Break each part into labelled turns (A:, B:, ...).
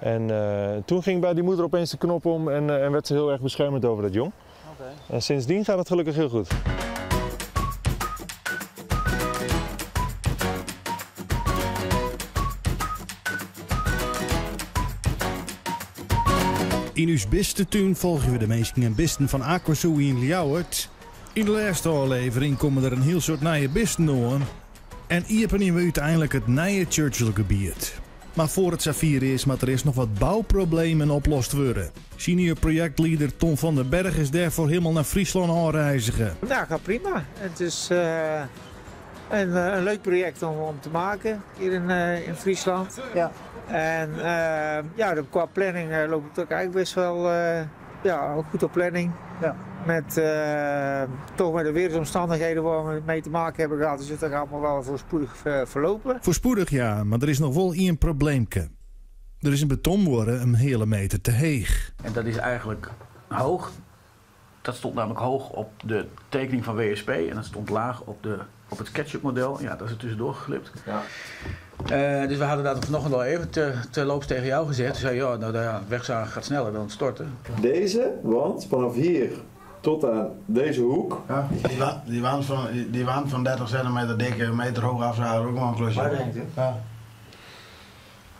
A: En toen ging bij die moeder opeens de knop om en werd ze heel erg beschermend over dat jong. En sindsdien gaat het gelukkig heel goed.
B: In uw beste tuin volgen we de meesten en bisten van Aquazoo in Ljouwert. In de laatste aflevering komen er een heel soort nieuwe bisten door. En hier beginnen we uiteindelijk het nieuwe Churchill-gebied. Maar voor het Safir is, maar er is nog wat bouwproblemen oplost worden. Senior projectleider Tom van den Berg is daarvoor helemaal naar Friesland aanreizigen.
C: Ja, gaat prima. Het is een leuk project om te maken hier in Friesland. Ja. En qua planning loopt het ook eigenlijk best wel goed op planning. Ja. Met toch met de weersomstandigheden waar we mee te maken hebben gehad, is het er allemaal wel voorspoedig verlopen.
B: Voorspoedig ja, maar er is nog wel één probleempje. Er is een betonmolen een hele meter te heeg.
D: En dat is eigenlijk hoog. Dat stond namelijk hoog op de tekening van WSP en dat stond laag op het SketchUp-model. Ja, dat is er tussendoor geglipt. Ja. Dus we hadden dat vanochtend al even te loops tegen jou gezegd. Toen zei je, de wegzagen gaat sneller dan het storten.
A: Deze wand vanaf hier tot aan deze hoek.
E: Ja, die wand van 30 centimeter dik, een meter hoog afzagen, ook wel een klusje.
C: Waar denkt u?
E: Ja.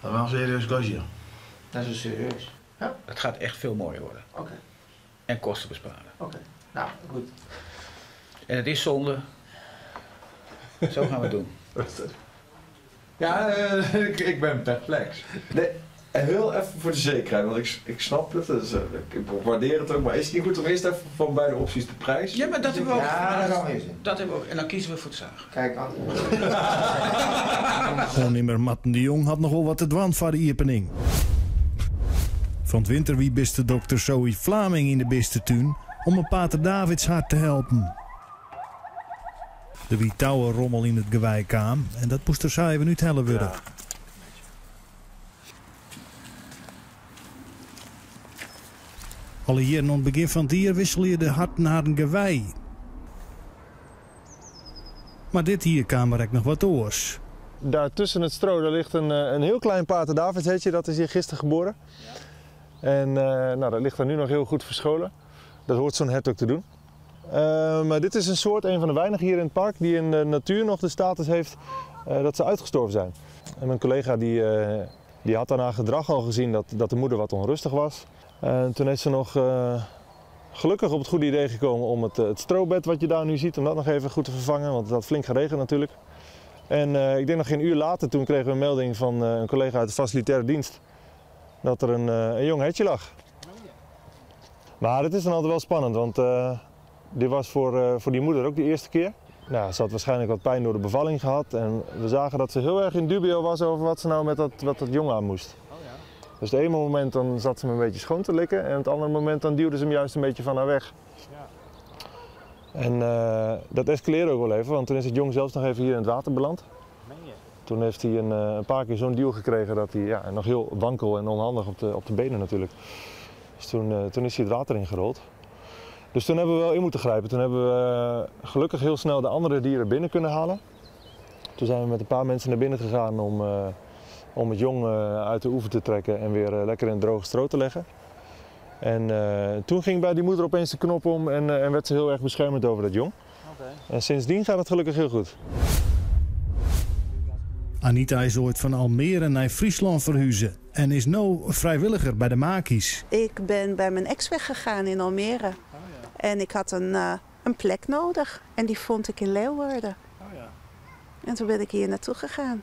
E: Dat is wel een serieus klusje.
C: Dat is serieus. Ja?
D: Het gaat echt veel mooier worden.
C: Oké.
D: En kosten besparen.
C: Oké. Nou, goed.
D: En het is zonde. Zo gaan we het doen.
F: Ja, ik ben perplex.
A: Nee, en heel even voor de zekerheid, want ik snap het, dus, ik waardeer het ook, maar is het niet goed om eerst even van beide opties de prijs?
D: Ja, maar dat hebben we ook.
C: Ja, dat gaan we eens in.
D: Dat hebben we ook. En dan kiezen we voor de zaag.
C: Kijk aan.
B: Ondernemer Matten de Jong had nog wel wat te dwaan voor de iepening. Van het winter wie beste dokter Zoe Vlaming in de beste tuin om een pater Davids hart te helpen. De wie touwen rommel in het gewei kwam en dat moest er 7 minuten hellen worden. Ja. Alle hier aan het begin van het jaar wissel je de hart naar een gewei. Maar dit hier kwam er nog wat oors.
A: Daar tussen het stro daar ligt een heel klein pater Davidsheetje, dat is hier gisteren geboren. Ja. En dat ligt er nu nog heel goed verscholen. Dat hoort zo'n hert ook te doen. Maar dit is een van de weinigen hier in het park die in de natuur nog de status heeft dat ze uitgestorven zijn. En mijn collega die had aan haar gedrag al gezien dat de moeder wat onrustig was. En toen is ze nog gelukkig op het goede idee gekomen om het strobed wat je daar nu ziet, om dat nog even goed te vervangen, want het had flink geregend natuurlijk. En ik denk nog geen uur later, toen kregen we een melding van een collega uit de facilitaire dienst dat er een jong hertje lag. Maar het is dan altijd wel spannend, want dit was voor die moeder ook de eerste keer. Nou, ze had waarschijnlijk wat pijn door de bevalling gehad en we zagen dat ze heel erg in dubio was over wat ze nou met dat jong aan moest. Oh ja. Dus het ene moment dan zat ze hem een beetje schoon te likken en het andere moment dan duwde ze hem juist een beetje van haar weg. Ja. En dat escaleerde ook wel even, want toen is het jong zelfs nog even hier in het water beland. Meen je? Toen heeft hij een paar keer zo'n duw gekregen dat hij nog heel wankel en onhandig op de benen natuurlijk. Dus toen is hij het water ingerold. Dus toen hebben we wel in moeten grijpen. Toen hebben we gelukkig heel snel de andere dieren binnen kunnen halen. Toen zijn we met een paar mensen naar binnen gegaan om het jong uit de oever te trekken en weer lekker in het droge stro te leggen. En toen ging bij die moeder opeens de knop om en werd ze heel erg beschermend over dat jong. Okay. En sindsdien gaat het gelukkig heel goed.
B: Anita is ooit van Almere naar Friesland verhuizen en is nu vrijwilliger bij de Makies.
G: Ik ben bij mijn ex weggegaan in Almere. En ik had een plek nodig en die vond ik in Leeuwarden. Oh ja. En toen ben ik hier naartoe gegaan.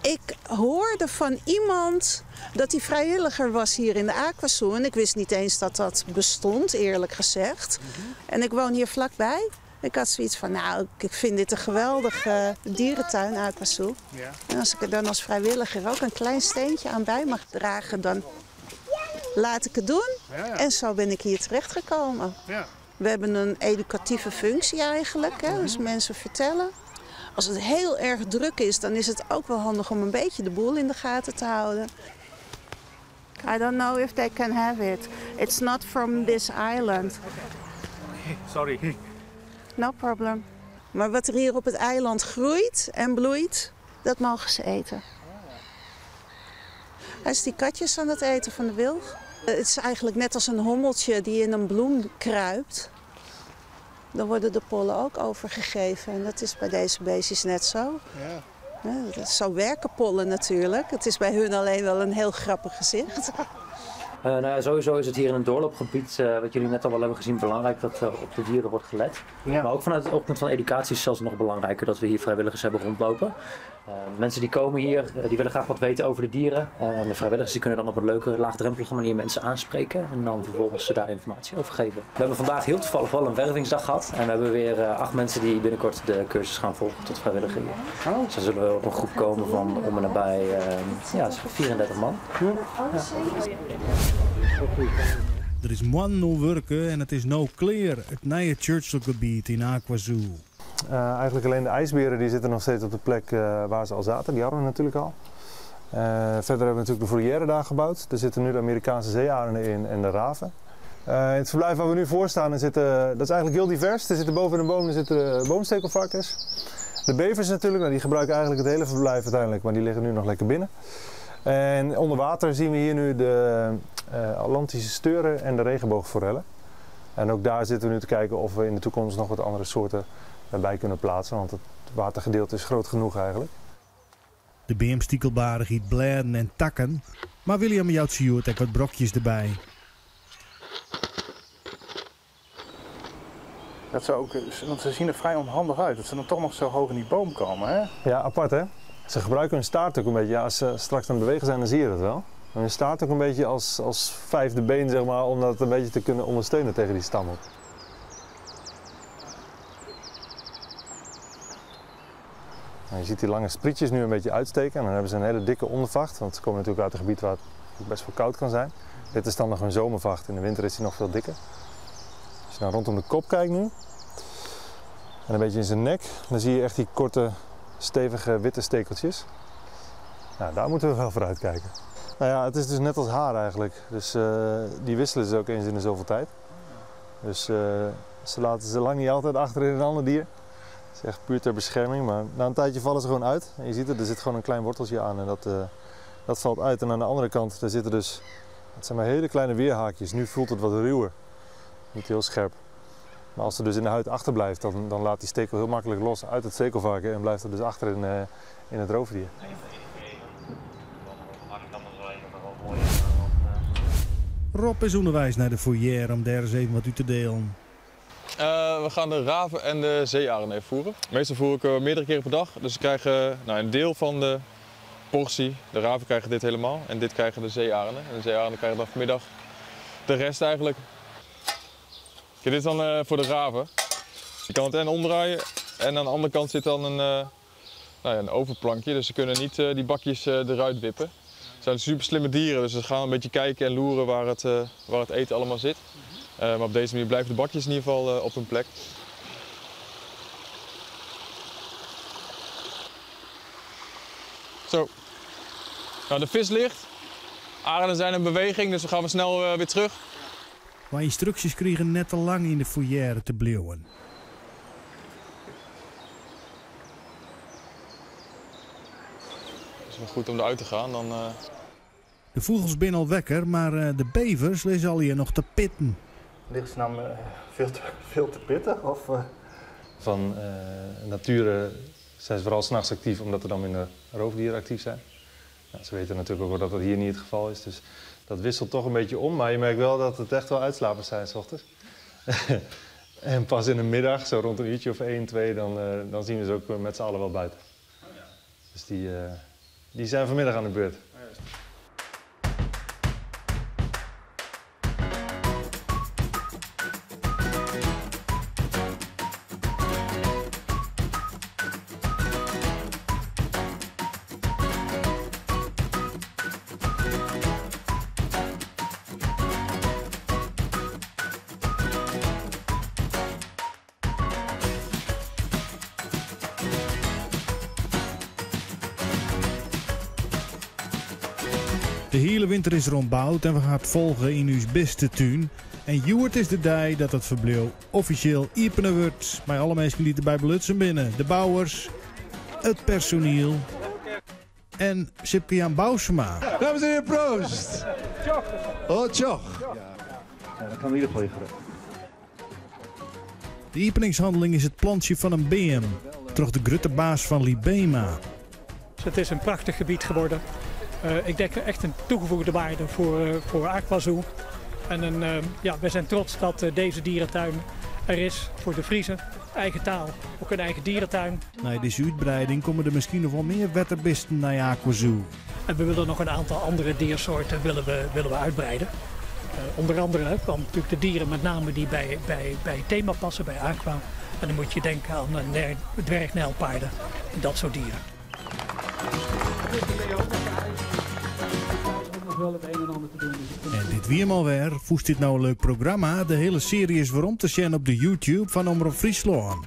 G: Ik hoorde van iemand dat hij vrijwilliger was hier in de Aquazoo. En ik wist niet eens dat dat bestond, eerlijk gezegd. En ik woon hier vlakbij. Ik had zoiets van, nou, ik vind dit een geweldige dierentuin, Aquazoo. Ja. En als ik er dan als vrijwilliger ook een klein steentje aan bij mag dragen, dan laat ik het doen. Ja. En zo ben ik hier terechtgekomen. Ja. We hebben een educatieve functie eigenlijk, hè? Dus mensen vertellen. Als het heel erg druk is, dan is het ook wel handig om een beetje de boel in de gaten te houden. I don't know if they can have it. It's not from this island.
C: Sorry.
G: No problem. Maar wat er hier op het eiland groeit en bloeit, dat mogen ze eten. Hij is die katjes aan het eten van de wilg. Het is eigenlijk net als een hommeltje die in een bloem kruipt. Dan worden de pollen ook overgegeven. En dat is bij deze beestjes net zo. Ja. Zo werken pollen natuurlijk. Het is bij hun alleen wel een heel grappig gezicht.
H: Sowieso is het hier in een doorloopgebied, wat jullie net al wel hebben gezien, belangrijk dat op de dieren wordt gelet. Ja. Maar ook vanuit het oogpunt van educatie is het zelfs nog belangrijker dat we hier vrijwilligers hebben rondlopen. Mensen die komen hier, die willen graag wat weten over de dieren. De vrijwilligers die kunnen dan op een leuke, laagdrempelige manier mensen aanspreken en dan vervolgens ze daar informatie over geven. We hebben vandaag heel toevallig wel een wervingsdag gehad en we hebben weer 8 mensen die binnenkort de cursus gaan volgen tot vrijwilliger hier. Dus dan zullen we op een groep komen van om en nabij 34 man. Ja.
B: Er is man no werken en het is no clear, het nieuwe Churchill-gebied in AquaZoo.
A: Eigenlijk alleen de ijsberen die zitten nog steeds op de plek waar ze al zaten, die hadden we natuurlijk al. Verder hebben we natuurlijk de volière daar gebouwd. Er zitten nu de Amerikaanse zeearenden in en de raven. In het verblijf waar we nu voor staan, dat is eigenlijk heel divers. Er zitten boven in de boom boomstekelvarkens. De bevers natuurlijk, die gebruiken eigenlijk het hele verblijf uiteindelijk, maar die liggen nu nog lekker binnen. En onder water zien we hier nu de Atlantische steuren en de regenboogforellen. En ook daar zitten we nu te kijken of we in de toekomst nog wat andere soorten bij kunnen plaatsen, want het watergedeelte is groot genoeg eigenlijk.
B: De beemstiekelbaren giet bladen en takken, maar William jouwt Sjoerd ook wat brokjes erbij.
I: Dat ze ook, want ze zien er vrij onhandig uit, dat ze dan toch nog zo hoog in die boom komen, hè?
A: Ja, apart hè. Ze gebruiken hun staart ook een beetje, ja, als ze straks aan het bewegen zijn dan zie je dat wel. Hun staart ook een beetje als vijfde been zeg maar, om dat een beetje te kunnen ondersteunen tegen die stam op. Je ziet die lange sprietjes nu een beetje uitsteken en dan hebben ze een hele dikke ondervacht, want ze komen natuurlijk uit een gebied waar het best wel koud kan zijn. Dit is dan nog een zomervacht, in de winter is die nog veel dikker. Als je nou rondom de kop kijkt nu en een beetje in zijn nek, dan zie je echt die korte, stevige witte stekeltjes. Nou, daar moeten we wel voor uitkijken. Nou ja, het is dus net als haar eigenlijk, dus die wisselen ze ook eens in de zoveel tijd. Dus ze laten ze lang niet altijd achter in een ander dier. Het is echt puur ter bescherming, maar na een tijdje vallen ze gewoon uit. En je ziet het, er zit gewoon een klein worteltje aan en dat valt uit. En aan de andere kant, daar zitten dus, het zijn maar hele kleine weerhaakjes. Nu voelt het wat ruwer, niet heel scherp. Maar als er dus in de huid achterblijft, dan laat die stekel heel makkelijk los uit het stekelvarken en blijft er dus achter in het roofdier.
B: Rob is onderwijs naar de foyer om daar eens even wat u te delen.
F: We gaan de raven en de zeearenden even voeren. Meestal voer ik meerdere keren per dag. Dus ze krijgen een deel van de portie. De raven krijgen dit helemaal en dit krijgen de zeearenden. En de zeearenden krijgen dan vanmiddag de rest eigenlijk. Kijk, dit is dan voor de raven. Je kan het en omdraaien en aan de andere kant zit dan een overplankje. Dus ze kunnen niet die bakjes eruit wippen. Het zijn super slimme dieren, dus ze gaan een beetje kijken en loeren waar het eten allemaal zit. Maar op deze manier blijven de bakjes in ieder geval op hun plek. Zo. Nou, de vis ligt. Arenden zijn in beweging, dus we gaan snel weer terug.
B: Maar instructies kregen net te lang in de foyer te blijven.
F: Het is wel goed om eruit te gaan. Dan,
B: De vogels zijn al wekker, maar de bevers liggen al hier nog te pitten.
A: Ligt ze nou veel te pittig? Of, Van nature zijn ze vooral 's nachts actief omdat er dan minder roofdieren actief zijn. Nou, ze weten natuurlijk ook wel dat dat hier niet het geval is, dus dat wisselt toch een beetje om. Maar je merkt wel dat het echt wel uitslapers zijn 's ochtends. En pas in de middag, zo rond een uurtje of 1, 2, dan zien we ze ook met z'n allen wel buiten. Dus die zijn vanmiddag aan de beurt.
B: De hele winter is rondbouwd en we gaan het volgen in uw beste tuin. En Joert is de dag dat het verblijf officieel openen wordt. Met alle mensen die erbij belutsen binnen. De bouwers, het personeel en Cypriaan Bousema.
J: Dames en heren, proost! Oh, tjoch!
K: Ja, dat kan in ieder geval je gerust.
B: De openingshandeling is het plantje van een BM, toch de gruttebaas van Libema.
L: Het is een prachtig gebied geworden. Ik denk echt een toegevoegde waarde voor Aquazoo. En we zijn trots dat deze dierentuin er is voor de Friezen. Eigen taal, ook een eigen dierentuin.
B: Na deze uitbreiding komen er misschien nog wel meer wetterbeesten naar Aquazoo.
L: En we willen nog een aantal andere diersoorten willen we uitbreiden. Onder andere kwam natuurlijk de dieren met name die bij het thema passen, bij Aqua. En dan moet je denken aan dwergnijlpaarden en dat soort dieren.
B: En dit weer weer, voest dit nou een leuk programma. De hele serie is weer om te zien op de YouTube van Omroep Friesland.